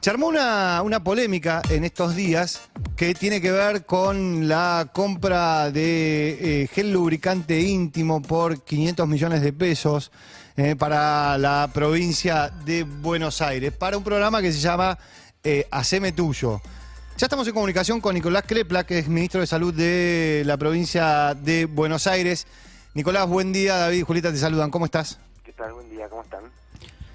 Se armó una polémica en estos días que tiene que ver con la compra de gel lubricante íntimo por 500 millones de pesos para la provincia de Buenos Aires, para un programa que se llama Haceme Tuyo. Ya estamos en comunicación con Nicolás Crepla, que es ministro de Salud de la provincia de Buenos Aires. Nicolás, buen día. David y Julieta te saludan. ¿Cómo estás? ¿Qué tal? Buen día, ¿cómo están?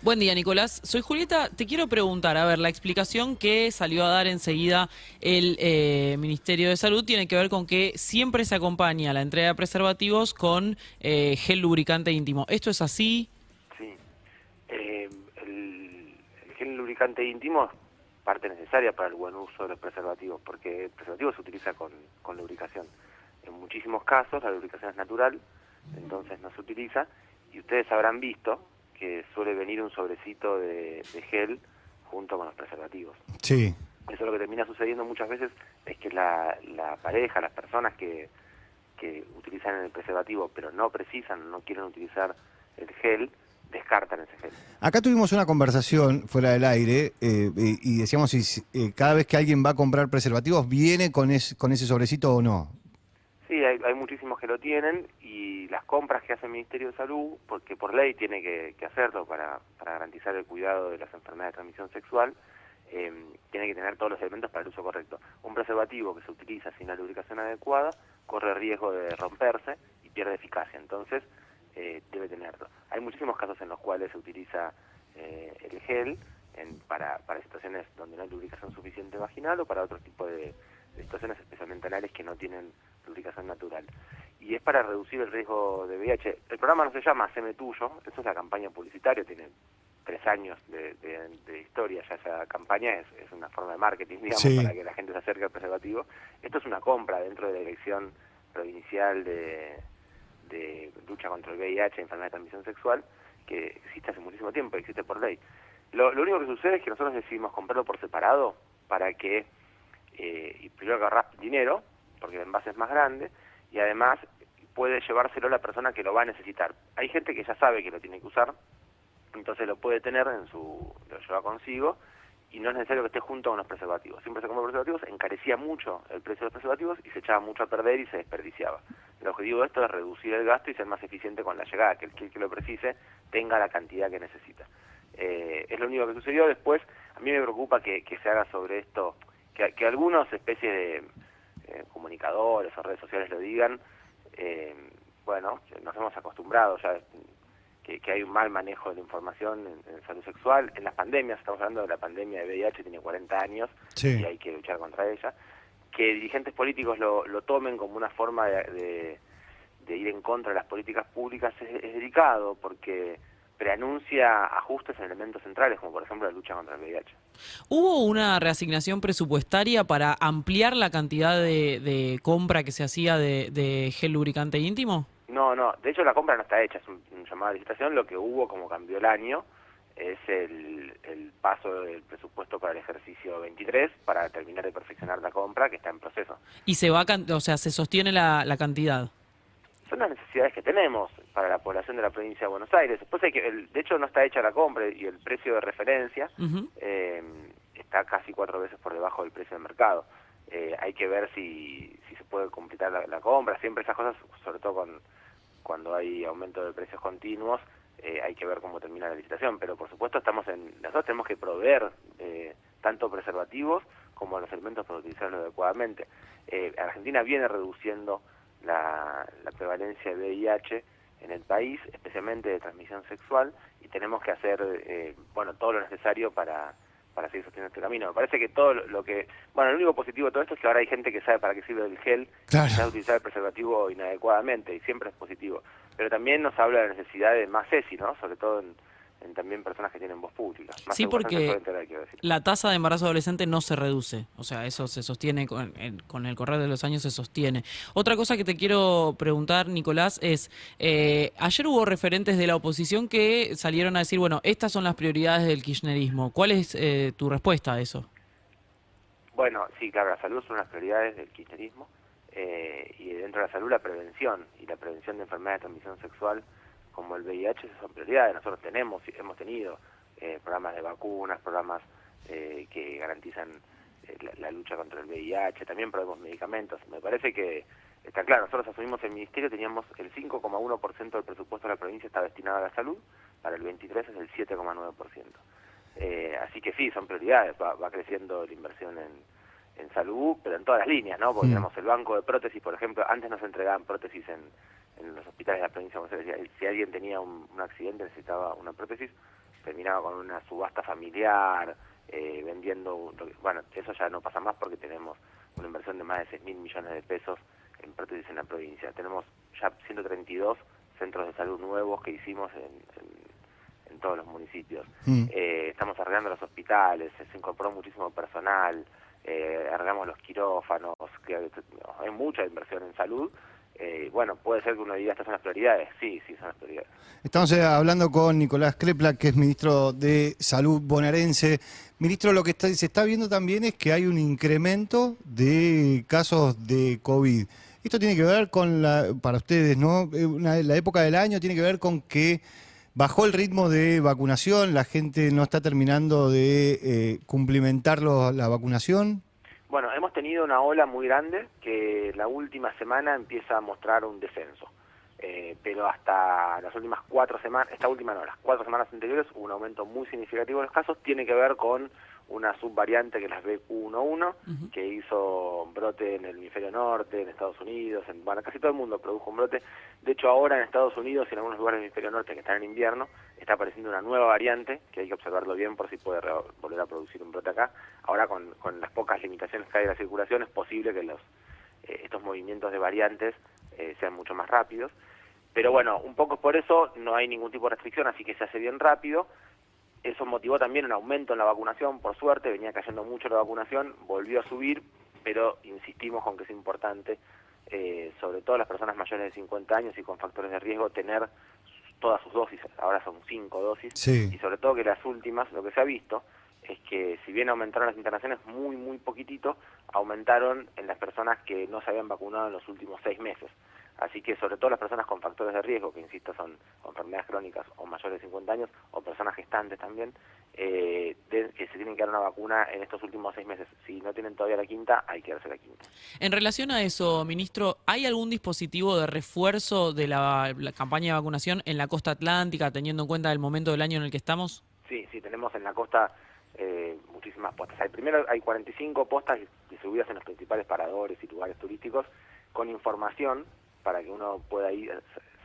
Buen día, Nicolás. Soy Julieta. Te quiero preguntar, a ver, la explicación que salió a dar enseguida el Ministerio de Salud tiene que ver con que siempre se acompaña la entrega de preservativos con gel lubricante íntimo. ¿Esto es así? Sí. El gel lubricante íntimo es parte necesaria para el buen uso de los preservativos, porque el preservativo se utiliza con lubricación. En muchísimos casos la lubricación es natural, entonces no se utiliza, y ustedes habrán visto que suele venir un sobrecito de gel junto con los preservativos. Sí. Eso lo que termina sucediendo muchas veces es que la pareja, las personas que utilizan el preservativo pero no precisan, no quieren utilizar el gel, descartan ese gel. Acá tuvimos una conversación fuera del aire y decíamos si cada vez que alguien va a comprar preservativos viene con ese sobrecito o no. Sí, hay muchísimos que lo tienen, y las compras que hace el Ministerio de Salud, porque por ley tiene que hacerlo para garantizar el cuidado de las enfermedades de transmisión sexual, tiene que tener todos los elementos para el uso correcto. Un preservativo que se utiliza sin la lubricación adecuada corre riesgo de romperse y pierde eficacia, entonces debe tenerlo. Hay muchísimos casos en los cuales se utiliza el gel para situaciones donde no hay lubricación suficiente vaginal o para otro tipo de situaciones especialmente anales que no tienen lubricación natural. Y es para reducir el riesgo de VIH. El programa no se llama Haceme Tuyo, eso es la campaña publicitaria, tiene 3 años de historia ya esa campaña, es una forma de marketing, digamos, Sí, para que la gente se acerque al preservativo. Esto es una compra dentro de la Dirección Provincial de lucha contra el VIH, enfermedad de transmisión sexual, que existe hace muchísimo tiempo, existe por ley. Lo único que sucede es que nosotros decidimos comprarlo por separado para que, y primero agarrar dinero, porque el envase es más grande, y además puede llevárselo la persona que lo va a necesitar. Hay gente que ya sabe que lo tiene que usar, entonces lo puede tener lo lleva consigo, y no es necesario que esté junto con los preservativos. Siempre se compra preservativos, encarecía mucho el precio de los preservativos y se echaba mucho a perder y se desperdiciaba. El objetivo de esto es reducir el gasto y ser más eficiente con la llegada, que el que lo precise tenga la cantidad que necesita. Es lo único que sucedió. Después, a mí me preocupa que se haga sobre esto, que algunos especies de comunicadores o redes sociales lo digan. Bueno, nos hemos acostumbrado ya que hay un mal manejo de la información en salud sexual. En las pandemias, estamos hablando de la pandemia de VIH, tiene 40 años, sí. y hay que luchar contra ella. Que dirigentes políticos lo tomen como una forma de ir en contra de las políticas públicas es delicado, porque preanuncia ajustes en elementos centrales, como por ejemplo la lucha contra el VIH. ¿Hubo una reasignación presupuestaria para ampliar la cantidad de compra que se hacía de gel lubricante íntimo? No, de hecho la compra no está hecha, es un llamado a licitación. Lo que hubo, como cambió el año, es el paso del presupuesto para el ejercicio 23 para terminar de perfeccionar la compra, que está en proceso. Y se sostiene la cantidad. Son las necesidades que tenemos para la población de la provincia de Buenos Aires. Después de hecho no está hecha la compra, y el precio de referencia está casi 4 veces por debajo del precio de mercado. Hay que ver si se puede completar la compra. Siempre esas cosas, sobre todo cuando hay aumento de precios continuos, hay que ver cómo termina la licitación. Pero por supuesto nosotros tenemos que proveer tanto preservativos como los alimentos para utilizarlos adecuadamente. Argentina viene reduciendo la prevalencia de VIH en el país, especialmente de transmisión sexual, y tenemos que hacer todo lo necesario para seguir sosteniendo este camino. Me parece que todo lo único positivo de todo esto es que ahora hay gente que sabe para qué sirve el gel, Claro. y sabe utilizar el preservativo inadecuadamente, y siempre es positivo. Pero también nos habla de la necesidad de más ESI, ¿no? Sobre todo en también personas que tienen voz pública. Más Sí, educación sexual porque integral, quiero decir. la tasa de embarazo adolescente no se reduce, o sea, eso se sostiene con el correr de los años, se sostiene. Otra cosa que te quiero preguntar, Nicolás, es, ayer hubo referentes de la oposición que salieron a decir, bueno, estas son las prioridades del kirchnerismo. ¿Cuál es tu respuesta a eso? Bueno, sí, claro, la salud son las prioridades del kirchnerismo, y dentro de la salud la prevención de enfermedades de transmisión sexual como el VIH son prioridades. Nosotros hemos tenido programas de vacunas, programas que garantizan la lucha contra el VIH, también probemos medicamentos. Me parece que está claro, nosotros asumimos el ministerio, teníamos el 5,1% del presupuesto de la provincia está destinado a la salud, para el 23 es el 7,9%. Así que sí, son prioridades, va creciendo la inversión en salud, pero en todas las líneas, ¿no? Porque tenemos el banco de prótesis, por ejemplo, antes nos entregaban prótesis en los hospitales de la provincia, como se decía, si alguien tenía un accidente, necesitaba una prótesis, terminaba con una subasta familiar, vendiendo, bueno, eso ya no pasa más porque tenemos una inversión de más de 6.000 millones de pesos en prótesis en la provincia. Tenemos ya 132 centros de salud nuevos que hicimos en todos los municipios. Estamos arreglando los hospitales, se incorporó muchísimo personal, arreglamos los quirófanos, que hay mucha inversión en salud. Bueno, puede ser que uno diga, estas son las prioridades. Sí, son las prioridades. Estamos hablando con Nicolás Kreplak, que es ministro de Salud bonaerense. Ministro, lo que se está viendo también es que hay un incremento de casos de COVID. Esto tiene que ver con, para ustedes, ¿no? La época del año tiene que ver con que bajó el ritmo de vacunación, la gente no está terminando de cumplimentar la vacunación. Bueno, hemos tenido una ola muy grande que la última semana empieza a mostrar un descenso, pero hasta las últimas 4 semanas, esta última no, las 4 semanas anteriores hubo un aumento muy significativo de los casos. Tiene que ver con una subvariante que es la BQ11, que hizo un brote en el hemisferio norte, en Estados Unidos, bueno, casi todo el mundo produjo un brote. De hecho, ahora en Estados Unidos y en algunos lugares del hemisferio norte que están en invierno, está apareciendo una nueva variante, que hay que observarlo bien por si puede volver a producir un brote acá. Ahora, con las pocas limitaciones que hay de la circulación, es posible que estos movimientos de variantes sean mucho más rápidos. Pero bueno, un poco por eso no hay ningún tipo de restricción, así que se hace bien rápido. Eso motivó también un aumento en la vacunación, por suerte, venía cayendo mucho la vacunación, volvió a subir, pero insistimos con que es importante, sobre todo las personas mayores de 50 años y con factores de riesgo, tener todas sus dosis, ahora son 5 dosis, sí. Y sobre todo que las últimas, lo que se ha visto, es que si bien aumentaron las internaciones muy poquitito, aumentaron en las personas que no se habían vacunado en los últimos 6 meses. Así que sobre todo las personas con factores de riesgo, que insisto son enfermedades crónicas o mayores de 50 años, o personas gestantes también, que se tienen que dar una vacuna en estos últimos 6 meses. Si no tienen todavía la quinta, hay que darse la quinta. En relación a eso, ministro, ¿hay algún dispositivo de refuerzo de la campaña de vacunación en la costa atlántica, teniendo en cuenta el momento del año en el que estamos? Sí, tenemos en la costa muchísimas postas. Primero hay 45 postas distribuidas en los principales paradores y lugares turísticos con información para que uno pueda ir,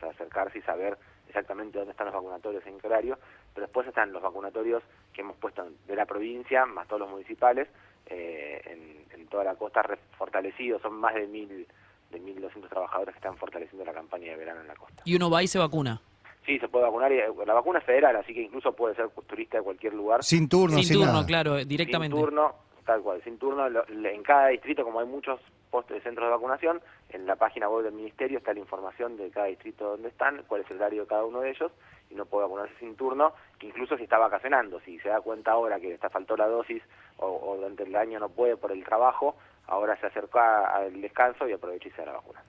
acercarse y saber exactamente dónde están los vacunatorios en qué horario, pero después están los vacunatorios que hemos puesto de la provincia, más todos los municipales, en toda la costa fortalecidos, son más de 1.200 trabajadores que están fortaleciendo la campaña de verano en la costa. ¿Y uno va y se vacuna? Sí, se puede vacunar, y la vacuna es federal, así que incluso puede ser turista de cualquier lugar. Sin turno, sin turno, nada. claro, directamente. Sin turno, tal cual, sin turno, en cada distrito, como hay muchos postes de centros de vacunación, en la página web del ministerio está la información de cada distrito donde están, cuál es el horario de cada uno de ellos, y uno puede vacunarse sin turno, incluso si está vacacionando. Si se da cuenta ahora que le faltó la dosis o durante el año no puede por el trabajo, ahora se acerca al descanso y aprovecha y se da la vacuna.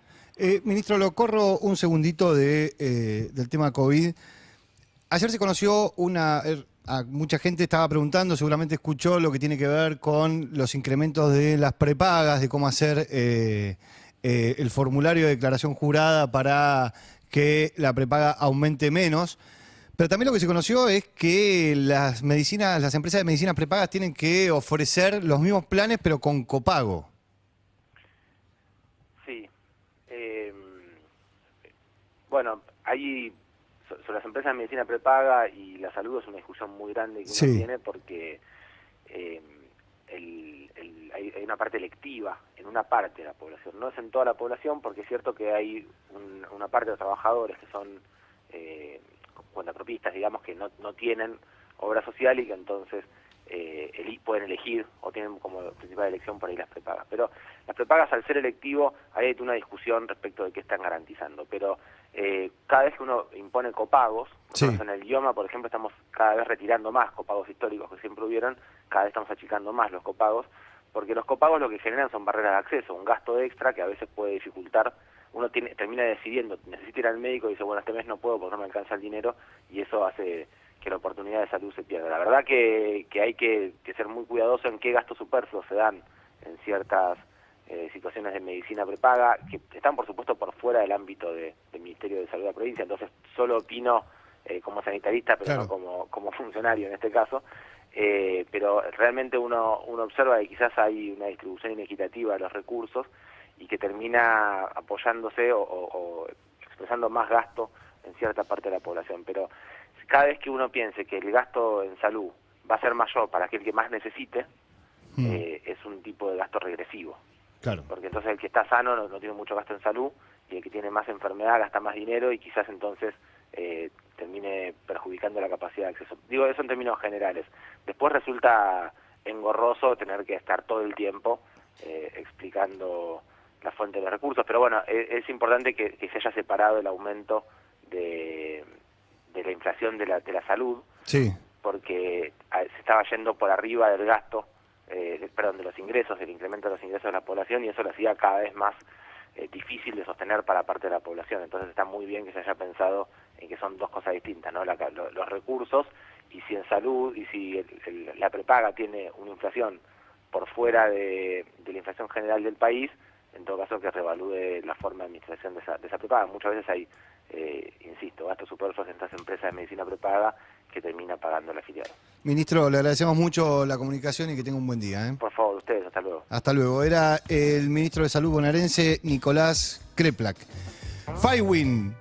Ministro, lo corro un segundito del tema COVID. Ayer se conoció mucha gente estaba preguntando, seguramente escuchó lo que tiene que ver con los incrementos de las prepagas, de cómo hacer el formulario de declaración jurada para que la prepaga aumente menos. Pero también lo que se conoció es que las empresas de medicinas prepagas tienen que ofrecer los mismos planes, pero con copago. Sí. Bueno, hay sobre las empresas de medicina prepaga y la salud es una discusión muy grande que uno tiene porque hay una parte electiva en una parte de la población, no es en toda la población, porque es cierto que hay una parte de los trabajadores que son cuentapropistas, digamos, que no tienen obra social y que entonces pueden elegir o tienen como principal elección por ahí las prepagas. Pero las prepagas, al ser electivo, hay una discusión respecto de qué están garantizando, pero cada vez que uno impone copagos, nosotros en el idioma, por ejemplo, estamos cada vez retirando más copagos históricos que siempre hubieron, cada vez estamos achicando más los copagos, porque los copagos lo que generan son barreras de acceso, un gasto extra que a veces puede dificultar. Uno termina decidiendo, necesita ir al médico y dice, bueno, este mes no puedo porque no me alcanza el dinero, y eso hace que la oportunidad de salud se pierda. La verdad que hay que ser muy cuidadoso en qué gastos superfluos se dan en ciertas situaciones de medicina prepaga, que están por supuesto por fuera del ámbito del Ministerio de Salud de la provincia, entonces solo opino como sanitarista, pero claro, no como funcionario en este caso, pero realmente uno observa que quizás hay una distribución inequitativa de los recursos y que termina apoyándose o expresando más gasto en cierta parte de la población, pero cada vez que uno piense que el gasto en salud va a ser mayor para aquel que más necesite, es un tipo de gasto regresivo. claro. Porque entonces el que está sano no tiene mucho gasto en salud y el que tiene más enfermedad gasta más dinero y quizás entonces termine perjudicando la capacidad de acceso. Digo eso en términos generales. Después resulta engorroso tener que estar todo el tiempo explicando la fuente de los recursos, pero bueno, es importante que se haya separado el aumento de la inflación de la salud, Sí. porque se estaba yendo por arriba del gasto, de los ingresos, del incremento de los ingresos de la población, y eso lo hacía cada vez más difícil de sostener para parte de la población. Entonces está muy bien que se haya pensado en que son dos cosas distintas, ¿no? Los recursos, y si en salud, y si la prepaga tiene una inflación por fuera de la inflación general del país, en todo caso que revalúe la forma de administración de esa prepaga. Muchas veces hay, insisto, gastos superfluos en estas empresas de medicina prepaga que termina pagando el afiliado. Ministro, le agradecemos mucho la comunicación y que tenga un buen día. Por favor, ustedes, hasta luego. Hasta luego. Era el ministro de Salud bonaerense, Nicolás Kreplak. Fywin.